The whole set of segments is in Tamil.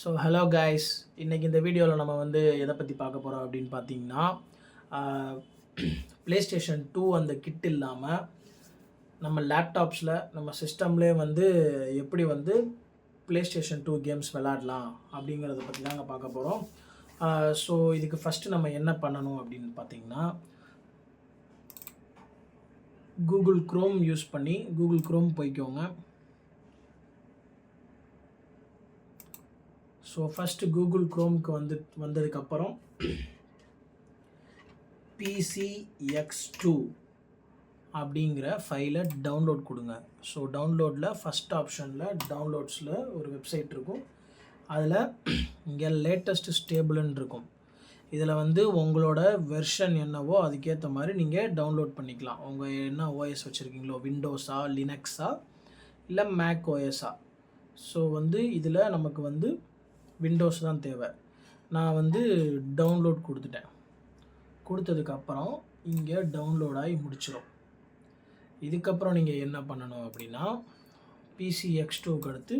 ஸோ ஹலோ கைஸ், இன்றைக்கி இந்த வீடியோவில் நம்ம வந்து எதை பற்றி பார்க்க போகிறோம் அப்படின்னு பார்த்தீங்கன்னா, ப்ளே ஸ்டேஷன் 2 அந்த கிட் இல்லாமல் நம்ம லேப்டாப்ஸில் நம்ம சிஸ்டம்லேயே வந்து எப்படி வந்து ப்ளே ஸ்டேஷன் 2 கேம்ஸ் விளாடலாம் அப்படிங்கிறத பற்றி தாங்க பார்க்க போகிறோம். ஸோ இதுக்கு ஃபஸ்ட்டு நம்ம என்ன பண்ணணும் அப்படின்னு பார்த்தீங்கன்னா, கூகுள் க்ரோம் யூஸ் பண்ணி கூகுள் க்ரோம் போய்க்கோங்க. ஸோ ஃபஸ்ட்டு கூகுள் க்ரோம்க்கு வந்ததுக்கப்புறம் PCX2 அப்படிங்கிற ஃபைலை டவுன்லோட் கொடுங்க. ஸோ டவுன்லோடில் ஃபஸ்ட் ஆப்ஷனில் டவுன்லோட்ஸில் ஒரு வெப்சைட் இருக்கும். அதில் இங்கே லேட்டஸ்ட் ஸ்டேபிள்னு இருக்கும். இதில் வந்து உங்களோட வெர்ஷன் என்னவோ அதுக்கேற்ற மாதிரி நீங்கள் டவுன்லோட் பண்ணிக்கலாம். உங்கள் என்ன ஓஎஸ் வச்சுருக்கீங்களோ, விண்டோஸா, லினக்ஸா, இல்லை மேக் ஓஎஸா. ஸோ வந்து இதில் நமக்கு வந்து விண்டோஸ் தான் தேவை. நான் வந்து டவுன்லோட் கொடுத்துட்டேன். கொடுத்ததுக்கப்புறம் இங்கே டவுன்லோட் ஆகி முடிச்சிடும். இதுக்கப்புறம் நீங்கள் என்ன பண்ணணும் அப்படின்னா, PCX2க்கு அடுத்து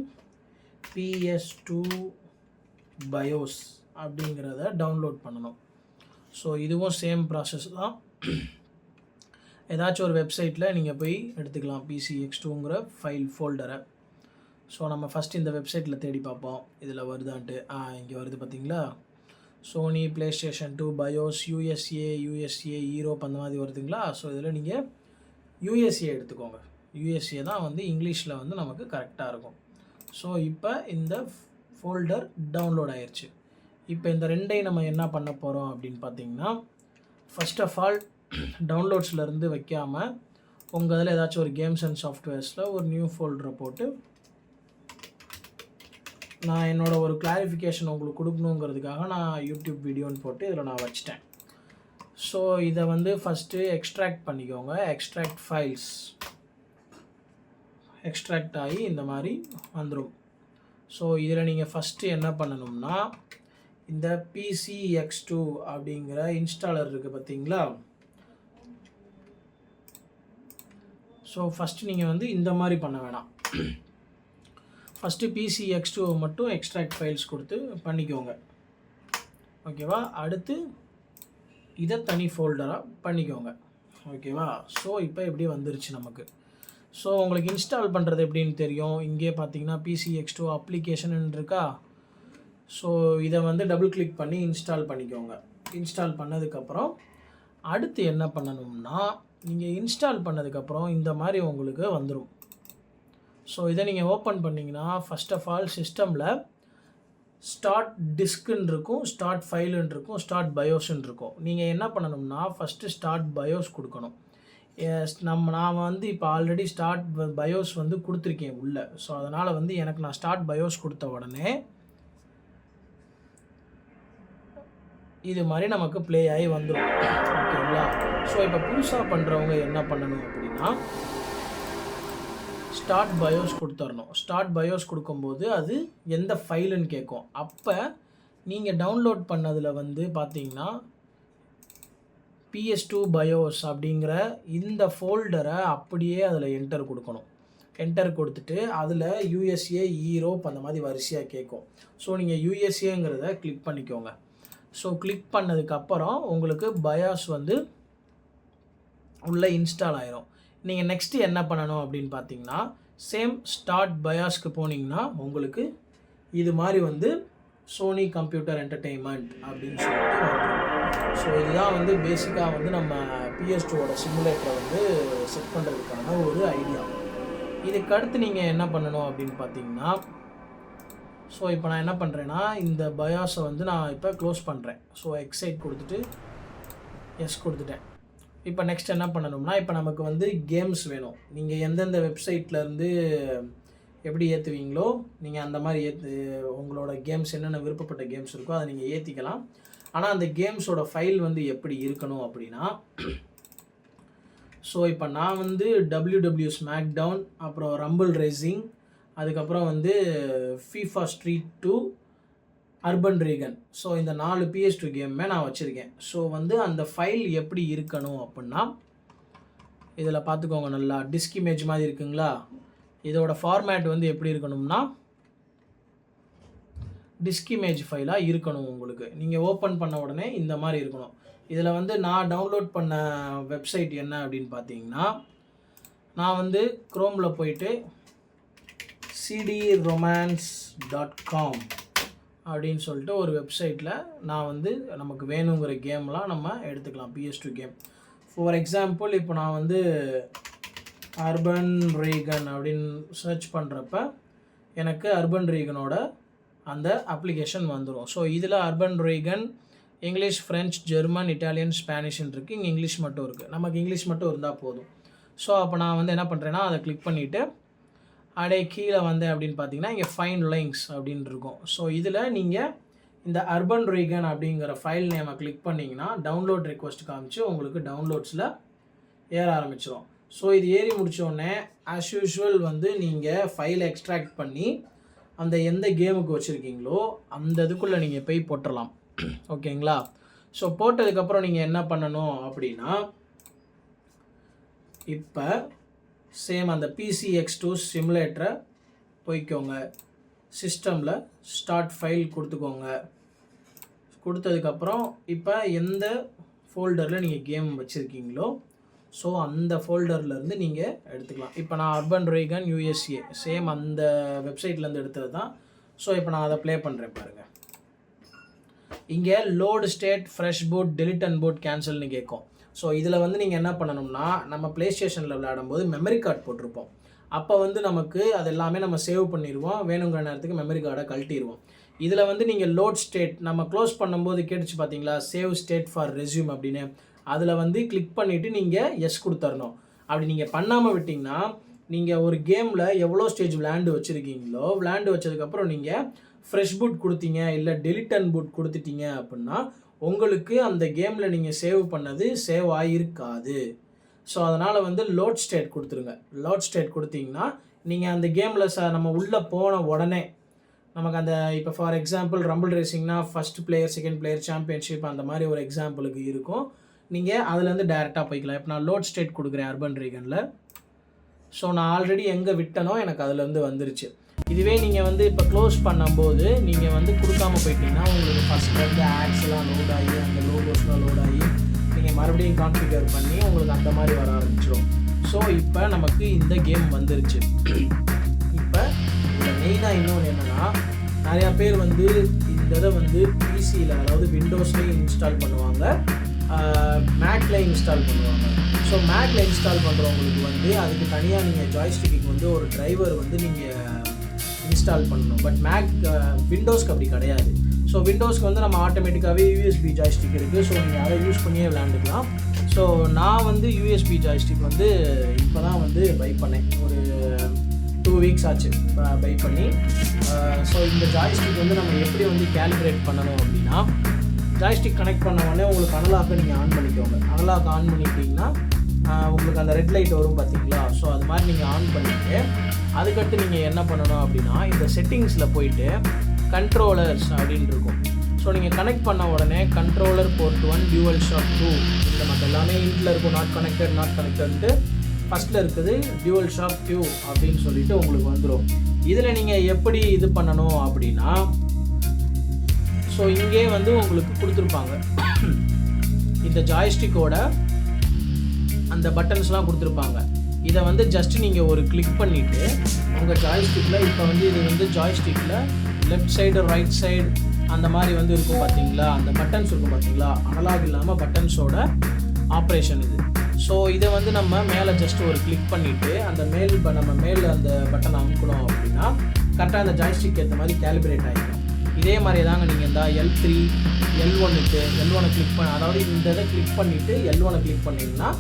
PS2 BIOS அப்படிங்கிறத டவுன்லோட் பண்ணணும். ஸோ இதுவும் சேம் ப்ராசஸ் தான். ஏதாச்சும் ஒரு வெப்சைட்டில் நீங்கள் போய் எடுத்துக்கலாம் PCX2ங்கிற ஃபைல் ஃபோல்டரை. ஸோ நம்ம ஃபஸ்ட்டு இந்த வெப்சைட்டில் தேடி பார்ப்போம் இதில் வருதான்ட்டு. இங்கே வருது பார்த்தீங்களா, Sony PlayStation 2 BIOS USA Europe அந்த மாதிரி வருதுங்களா. ஸோ இதில் நீங்கள் USA எடுத்துக்கோங்க. USA தான் வந்து இங்கிலீஷில் வந்து நமக்கு கரெக்டாக இருக்கும். ஸோ இப்போ இந்த ஃபோல்டர் டவுன்லோட் ஆயிடுச்சு. இப்போ இந்த ரெண்டையும் நம்ம என்ன பண்ண போகிறோம் அப்படின்னு பார்த்தீங்கன்னா, ஃபஸ்ட் ஆஃப் ஆல் டவுன்லோட்ஸ்லேருந்து வைக்காமல் உங்கள் இதில் ஏதாச்சும் ஒரு கேம்ஸ் அண்ட் சாஃப்ட்வேர்ஸில் ஒரு நியூ ஃபோல்டரை போட்டு, நான் என்னோடய ஒரு கிளாரிஃபிகேஷன் உங்களுக்கு கொடுக்கணுங்கிறதுக்காக நான் யூடியூப் வீடியோன்னு போட்டு இதில் நான் வச்சிட்டேன். ஸோ இதை வந்து ஃபஸ்ட்டு எக்ஸ்ட்ராக்ட் பண்ணிக்கோங்க. எக்ஸ்ட்ராக்ட் ஃபைல்ஸ் எக்ஸ்ட்ராக்ட் ஆகி இந்த மாதிரி வந்துடும். ஸோ இதில் நீங்கள் ஃபஸ்ட்டு என்ன பண்ணணும்னா, இந்த PCX2 அப்படிங்கிற இன்ஸ்டாலர் இருக்குது பார்த்தீங்களா. ஸோ ஃபஸ்ட்டு நீங்கள் வந்து இந்த மாதிரி பண்ண வேணாம். ஃபஸ்ட்டு PCX2 மட்டும் எக்ஸ்ட்ராக்ட் ஃபைல்ஸ் கொடுத்து பண்ணிக்கோங்க, ஓகேவா. அடுத்து இதை தனி ஃபோல்டராக பண்ணிக்கோங்க, ஓகேவா. ஸோ இப்போ எப்படி வந்துருச்சு நமக்கு. ஸோ உங்களுக்கு இன்ஸ்டால் பண்ணுறது எப்படின்னு தெரியும். இங்கே பார்த்தீங்கன்னா PCX2 அப்ளிகேஷன் இருக்கா. ஸோ இதை வந்து டபுள் கிளிக் பண்ணி இன்ஸ்டால் பண்ணிக்கோங்க. இன்ஸ்டால் பண்ணதுக்கப்புறம் அடுத்து என்ன பண்ணணும்னா, நீங்கள் இன்ஸ்டால் பண்ணதுக்கப்புறம் இந்த மாதிரி உங்களுக்கு வந்துடும். ஸோ இதை நீங்கள் ஓப்பன் பண்ணிங்கன்னா, ஃபஸ்ட் ஆஃப் ஆல் சிஸ்டமில் ஸ்டார்ட் டிஸ்க்குன்னு இருக்கும், ஸ்டார்ட் ஃபைலுன்னு இருக்கும், ஸ்டார்ட் பயோஸ்ன்னு இருக்கும். நீங்கள் என்ன பண்ணணும்னா, ஃபஸ்ட்டு ஸ்டார்ட் பயோஸ் கொடுக்கணும். நான் வந்து இப்போ ஆல்ரெடி ஸ்டார்ட் பயோஸ் வந்து கொடுத்துருக்கேன் உள்ளே. ஸோ அதனால் வந்து எனக்கு நான் ஸ்டார்ட் பயோஸ் கொடுத்த உடனே இது மாதிரி நமக்கு ப்ளே ஆகி வந்துடும், ஓகேங்களா. ஸோ இப்போ புதுசாக பண்ணுறவங்க என்ன பண்ணணும் அப்படின்னா, ஸ்டார்ட் பயோஸ் கொடுத்துடணும். ஸ்டார்ட் பயோஸ் கொடுக்கும்போது அது எந்த ஃபைலுன்னு கேட்கும். அப்போ நீங்கள் டவுன்லோட் பண்ணதில் வந்து பார்த்தீங்கன்னா PS2 பயோஸ் அப்படிங்கிற இந்த ஃபோல்டரை அப்படியே அதில் என்டர் கொடுக்கணும். என்டர் கொடுத்துட்டு அதில் USA ஈரோப் அந்த மாதிரி வரிசையாக கேட்கும். ஸோ நீங்கள் USAங்கிறத கிளிக் பண்ணிக்கோங்க. ஸோ கிளிக் பண்ணதுக்கப்புறம் உங்களுக்கு பயாஸ் வந்து உள்ளே இன்ஸ்டால் ஆயிரும். நீங்கள் நெக்ஸ்ட்டு என்ன பண்ணணும் அப்படின்னு பார்த்தீங்கன்னா, சேம் ஸ்டார்ட் பயாஸ்க்கு போனீங்கன்னா உங்களுக்கு இது மாதிரி வந்து சோனி கம்ப்யூட்டர் என்டர்டெயின்மெண்ட் அப்படின்னு சொல்லிட்டு வந்துடும். ஸோ இதுதான் வந்து பேசிக்காக வந்து நம்ம PS2வோட சிமுலேட்டரை வந்து செட் பண்ணுறதுக்கான ஒரு ஐடியா. இதுக்கு அடுத்து நீங்கள் என்ன பண்ணணும் அப்படின்னு பார்த்தீங்கன்னா, ஸோ இப்போ நான் என்ன பண்ணுறேன்னா, இந்த பயாஸை வந்து நான் இப்போ க்ளோஸ் பண்ணுறேன். ஸோ எக்ஸைட் கொடுத்துட்டு எஸ் கொடுத்துட்டேன். இப்போ நெக்ஸ்ட் என்ன பண்ணணும்னா, இப்போ நமக்கு வந்து கேம்ஸ் வேணும். நீங்கள் எந்தெந்த வெப்சைட்லேருந்து எப்படி ஏற்றுவீங்களோ நீங்கள் அந்த மாதிரி உங்களோட கேம்ஸ் என்னென்ன விருப்பப்பட்ட கேம்ஸ் இருக்கோ அதை நீங்கள் ஏற்றிக்கலாம். ஆனால் அந்த கேம்ஸோட ஃபைல் வந்து எப்படி இருக்கணும் அப்படின்னா, ஸோ இப்போ நான் வந்து WW ஸ்மாக்டவுன், அப்புறம் ரம்பிள் ரேசிங், அதுக்கப்புறம் வந்து FIFA street 2, Urban Reign, so இந்த 4 PS2 கேமுமே நான் வச்சுருக்கேன். ஸோ வந்து அந்த ஃபைல் எப்படி இருக்கணும் அப்படின்னா, இதில் பார்த்துக்கோங்க, நல்லா டிஸ்க் இமேஜ் மாதிரி இருக்குங்களா. இதோட ஃபார்மேட் வந்து எப்படி இருக்கணும்னா, டிஸ்க் இமேஜ் ஃபைலாக இருக்கணும் உங்களுக்கு. நீங்கள் ஓப்பன் பண்ண உடனே இந்த மாதிரி இருக்கணும். இதில் வந்து நான் டவுன்லோட் பண்ண வெப்சைட் என்ன அப்படின்னு பார்த்தீங்கன்னா, நான் வந்து க்ரோமில் போயிட்டு cdromance.com அப்படின்னு சொல்லிட்டு ஒரு வெப்சைட்டில் நான் வந்து நமக்கு வேணுங்கிற கேம்லாம் நம்ம எடுத்துக்கலாம். PS2 game. ஃபார் எக்ஸாம்பிள் இப்போ நான் வந்து அர்பன் ரீகன் அப்படின்னு சர்ச் பண்ணுறப்ப எனக்கு அர்பன் ரீகனோட அந்த அப்ளிகேஷன் வந்துடும். ஸோ இதில் Urban Reign English, French, German, Italian, ஸ்பானிஷ்ன்னு இருக்குது. இங்கே இங்கிலீஷ் மட்டும் இருக்குது. நமக்கு இங்கிலீஷ் மட்டும் இருந்தால் போதும். ஸோ அப்போ நான் வந்து என்ன பண்ணுறேன்னா, அதை கிளிக் பண்ணிவிட்டு அப்படியே கீழே வந்தேன் அப்படின்னு பார்த்தீங்கன்னா இங்கே ஃபைண்ட் லிங்க்ஸ் அப்படின்னு இருக்கும். ஸோ இதில் நீங்கள் இந்த அர்பன் ரீகன் அப்படிங்கிற ஃபைல் நேமை கிளிக் பண்ணிங்கன்னா டவுன்லோட் ரெக்வஸ்ட் காமிச்சு உங்களுக்கு டவுன்லோட்ஸில் ஏற ஆரம்பிச்சிடும். ஸோ இது ஏறி முடித்தோடனே ஆஸ் யூஷுவல் வந்து நீங்கள் ஃபைலை எக்ஸ்ட்ராக்ட் பண்ணி அந்த எந்த கேமுக்கு வச்சுருக்கீங்களோ அந்த இதுக்குள்ளே நீங்கள் போய் போட்டுடலாம். ஓகேங்களா? ஸோ போட்டதுக்கப்புறம் நீங்கள் என்ன பண்ணணும் அப்படின்னா, இப்போ சேம் அந்த PCX2 சிமுலேட்டரை போய்க்கோங்க. சிஸ்டமில் ஸ்டார்ட் ஃபைல் கொடுத்துக்கோங்க. கொடுத்ததுக்கப்புறம் இப்போ எந்த ஃபோல்டரில் நீங்கள் கேம் வச்சுருக்கீங்களோ ஸோ அந்த ஃபோல்டர்லேருந்து நீங்கள் எடுத்துக்கலாம். இப்போ நான் அர்பன் ரீகன் USA சேம் அந்த வெப்சைட்லேருந்து எடுத்தது தான். ஸோ இப்போ நான் அதை ப்ளே பண்ணுறேன் பாருங்கள். இங்கே load state, fresh boot, delete and boot, கேன்சல்னு கேட்கும். ஸோ இதில் வந்து நீங்கள் என்ன பண்ணணும்னா, நம்ம ப்ளே ஸ்டேஷனில் விளையாடும்போது மெமரி கார்டு போட்டிருப்போம். அப்போ வந்து நமக்கு அது எல்லாமே நம்ம சேவ் பண்ணிடுவோம். வேணுங்கிற நேரத்துக்கு மெமரி கார்டை கழட்டிடுவோம். இதில் வந்து நீங்கள் லோட் ஸ்டேட் நம்ம க்ளோஸ் பண்ணும்போது கேட்டுச்சு பார்த்தீங்களா, சேவ் ஸ்டேட் ஃபார் ரெஸ்யூம் அப்படின்னு. அதில் வந்து கிளிக் பண்ணிவிட்டு நீங்கள் எஸ் கொடுத்துடணும். அப்படி நீங்கள் பண்ணாமல் விட்டிங்கன்னா நீங்கள் ஒரு கேமில் எவ்வளோ ஸ்டேஜ் விளையாண்டு வச்சுருக்கீங்களோ விளையாண்டு வச்சதுக்கப்புறம் நீங்கள் ஃப்ரெஷ் பூட் கொடுத்தீங்க இல்லை டெலிட் அண்ட் பூட் கொடுத்துட்டீங்க அப்படின்னா உங்களுக்கு அந்த கேமில் நீங்கள் சேவ் பண்ணது சேவ் ஆகியிருக்காது. ஸோ அதனால் வந்து லோட் ஸ்டேட் கொடுத்துருங்க. லோட் ஸ்டேட் கொடுத்தீங்கன்னா நீங்கள் அந்த கேமில் நம்ம உள்ளே போன உடனே நமக்கு அந்த இப்போ ஃபார் எக்ஸாம்பிள் ரம்பிள் ரேசிங்னா first player, second player, championship அந்த மாதிரி ஒரு எக்ஸாம்பிளுக்கு இருக்கும். நீங்கள் அதுலேருந்து டேரெக்டாக போய்க்கலாம். இப்போ நான் லோட் ஸ்டேட் கொடுக்குறேன் அர்பன் ரீகனில். ஸோ நான் ஆல்ரெடி எங்கே விட்டனோ எனக்கு அதுலேருந்து வந்துருச்சு. இதுவே நீங்கள் வந்து இப்போ க்ளோஸ் பண்ணும்போது நீங்கள் வந்து கொடுக்காமல் போயிட்டீங்கன்னா உங்களுக்கு ஃபஸ்ட்லேருந்து ஆட்ஸ்லாம் லோட் ஆகி அந்த லோகோஸ்லாம் லோட் ஆகி நீங்கள் மறுபடியும் கான்ஃபிகர் பண்ணி உங்களுக்கு அந்த மாதிரி வர ஆரம்பிச்சிடும். ஸோ இப்போ நமக்கு இந்த கேம் வந்துருச்சு. இப்போ இதில் மெயினாக இன்னொன்று என்னென்னா, நிறையா பேர் வந்து இந்த இதை வந்து பிசியில் அதாவது விண்டோஸ்லேயும் இன்ஸ்டால் பண்ணுவாங்க, மேக்கில் இன்ஸ்டால் பண்ணுவாங்க. ஸோ மேக்கில் இன்ஸ்டால் பண்ணுறவங்களுக்கு வந்து அதுக்கு தனியாக நீங்கள் ஜாய்ஸ்டிக்கு வந்து ஒரு டிரைவர் வந்து நீங்கள் இன்ஸ்டால் பண்ணணும். பட் விண்டோஸ்க்கு அப்படி கிடையாது. ஸோ விண்டோஸ்க்கு வந்து நம்ம ஆட்டோமேட்டிக்காகவே USB ஜாய்ஸ்டிக் இருக்குது. ஸோ நீங்கள் அதை யூஸ் பண்ணியே விளையாண்டுக்கலாம். ஸோ நான் வந்து USB ஜாய்ஸ்டிக் வந்து இப்போ தான் வந்து பை பண்ணேன். ஒரு 2 வீக்ஸ் ஆச்சு பை பண்ணி. ஸோ இந்த ஜாய்ஸ்டிக் வந்து நம்ம எப்படி வந்து கேலிப்ரேட் பண்ணணும் அப்படின்னா, ஜாய்ஸ்டிக் கனெக்ட் பண்ண உடனே உங்களுக்கு அனலாக்கை நீங்கள் ஆன் பண்ணிக்கோங்க. அனலாக் ஆன் பண்ணிட்டீங்கன்னா உங்களுக்கு அந்த ரெட் லைட் வரும் பார்த்தீங்களா. ஸோ அது மாதிரி நீங்கள் ஆன் பண்ணிவிட்டு அதுக்கடுத்து நீங்கள் என்ன பண்ணணும் அப்படின்னா, இந்த செட்டிங்ஸில் போயிட்டு கண்ட்ரோலர்ஸ் அப்படின்னு இருக்கும். ஸோ நீங்கள் கனெக்ட் பண்ண உடனே கண்ட்ரோலர் போர்ட் 1, டியூவல் ஷாக் 2 இந்த மற்ற எல்லாமே இன்ட்டில் இருக்கும். நாட் கனெக்டட்ன்ட்டு ஃபஸ்ட்டில் இருக்குது டியூவல் ஷாக் 2 அப்படின்னு சொல்லிட்டு உங்களுக்கு வந்துடும். இதில் நீங்கள் எப்படி இது பண்ணணும் அப்படின்னா, ஸோ இங்கே வந்து உங்களுக்கு கொடுத்துருப்பாங்க இந்த ஜாய்ஸ்டிக்கோட அந்த பட்டன்ஸ்லாம் கொடுத்துருப்பாங்க. இதை வந்து ஜஸ்ட் நீங்கள் ஒரு கிளிக் பண்ணிவிட்டு உங்கள் ஜாய்ஸ்டிக்கில் இப்போ வந்து இது வந்து ஜாய்ஸ்டிக்கில் லெஃப்ட் சைடு, ரைட் சைடு அந்த மாதிரி வந்து இருக்கும் பார்த்தீங்களா, அந்த பட்டன்ஸ் இருக்கும் பார்த்தீங்களா, அனலாக் இல்லாமல் பட்டன்ஸோட ஆப்ரேஷன் இது. ஸோ இதை வந்து நம்ம மேலே ஜஸ்ட் ஒரு கிளிக் பண்ணிவிட்டு அந்த நம்ம மேலே அந்த பட்டனை அமுக்கணும் அப்படின்னா கரெக்டாக அந்த ஜாய்ஸ்டிக் ஏற்ற மாதிரி கேலிப்ரேட் ஆகிடும். இதே மாதிரி தாங்க நீங்கள் இந்த L3, L1 கிளிக் பண்ண, அதாவது இந்த இதை கிளிக் பண்ணிவிட்டு L1 கிளிக் பண்ணிங்கன்னா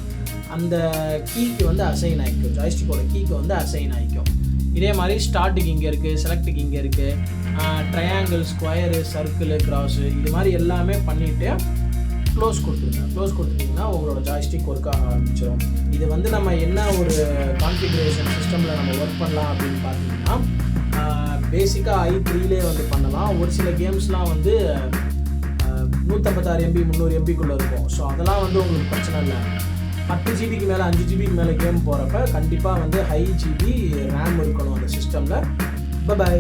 அந்த கீக்கு வந்து அசைன் ஆகிக்கும், ஜாய்ஸ்டிக்கோட கீக்கு வந்து அசைன் ஆகிக்கும். இதே மாதிரி ஸ்டார்ட்டுக்கு இங்கே இருக்குது, செலக்ட்டுக்கு இங்கே இருக்குது, ட்ரையாங்கிள், ஸ்கொயரு, சர்க்கிள், கிராஸு இது மாதிரி எல்லாமே பண்ணிவிட்டு க்ளோஸ் கொடுத்துருங்க. க்ளோஸ் கொடுத்துட்டிங்கன்னா உங்களோட ஜாய்ஸ்டிக் ஒர்க் ஆக ஆரம்பிச்சிடும். இது வந்து நம்ம என்ன ஒரு கான்ஃபிகரேஷன் சிஸ்டமில் நம்ம ஒர்க் பண்ணலாம் அப்படின்னு பார்த்தீங்கன்னா, பேசிக்காக i3லே வந்து பண்ணலாம். ஒரு சில கேம்ஸ்லாம் வந்து 156 MB 300 MBக்குள்ளே இருக்கும். ஸோ அதெல்லாம் வந்து உங்களுக்கு பிரச்சனை இல்லை. 10 ஜிபிக்கு மேலே 5 ஜிபிக்கு மேலே கேம் போகிறப்ப கண்டிப்பாக வந்து ஹை ஜிபி ரேம் இருக்கணும் அந்த சிஸ்டமில். பை.